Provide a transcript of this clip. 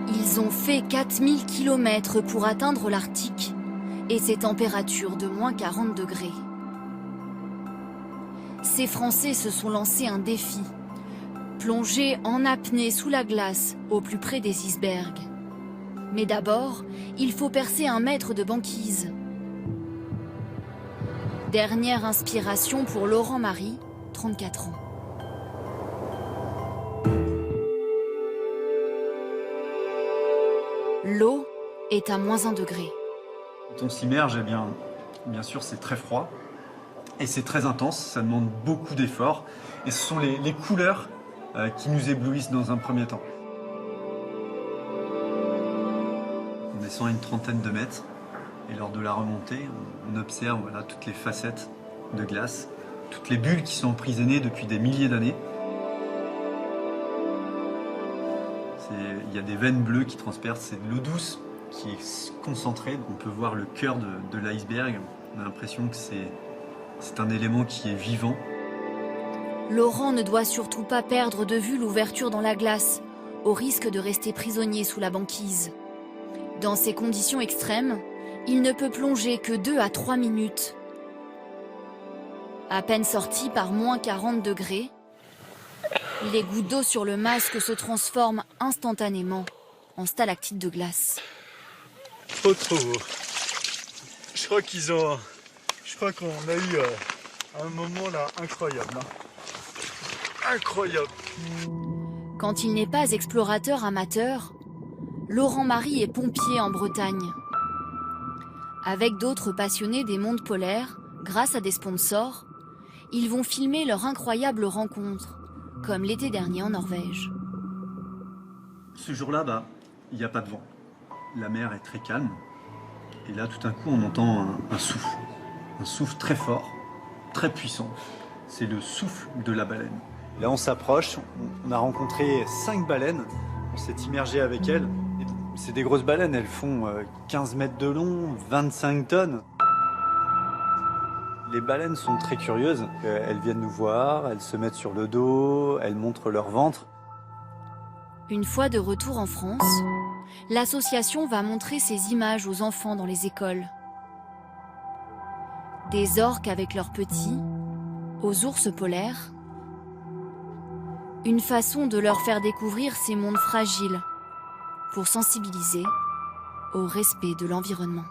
Ils ont fait 4000 km pour atteindre l'Arctique et ses températures de moins 40 degrés. Ces Français se sont lancés un défi, plonger en apnée sous la glace au plus près des icebergs. Mais d'abord, il faut percer 1 mètre de banquise. Dernière inspiration pour Laurent Marie, 34 ans. L'eau est à -1 degré. Quand on s'immerge, bien sûr, c'est très froid et c'est très intense, ça demande beaucoup d'efforts. Et ce sont les couleurs qui nous éblouissent dans un premier temps. On descend à une trentaine de mètres et lors de la remontée, on observe toutes les facettes de glace, toutes les bulles qui sont emprisonnées depuis des milliers d'années. Il y a des veines bleues qui transpercent, c'est de l'eau douce qui est concentrée. On peut voir le cœur de l'iceberg. On a l'impression que c'est un élément qui est vivant. Laurent ne doit surtout pas perdre de vue l'ouverture dans la glace, au risque de rester prisonnier sous la banquise. Dans ces conditions extrêmes, il ne peut plonger que 2 à 3 minutes. À peine sorti par -40 degrés, les gouttes d'eau sur le masque se transforment instantanément en stalactites de glace. Trop beau. Je crois qu'on a eu un moment là incroyable. Incroyable. Quand il n'est pas explorateur amateur, Laurent Marie est pompier en Bretagne. Avec d'autres passionnés des mondes polaires, grâce à des sponsors, ils vont filmer leur incroyable rencontre, comme l'été dernier en Norvège. Ce jour-là, il n'y a pas de vent. La mer est très calme. Et là, tout d'un coup, on entend un souffle. Un souffle très fort, très puissant. C'est le souffle de la baleine. Là, on s'approche. On a rencontré 5 baleines. On s'est immergé avec elles. C'est des grosses baleines. Elles font 15 mètres de long, 25 tonnes. Les baleines sont très curieuses. Elles viennent nous voir, elles se mettent sur le dos, elles montrent leur ventre. Une fois de retour en France, l'association va montrer ces images aux enfants dans les écoles. Des orques avec leurs petits, aux ours polaires. Une façon de leur faire découvrir ces mondes fragiles pour sensibiliser au respect de l'environnement.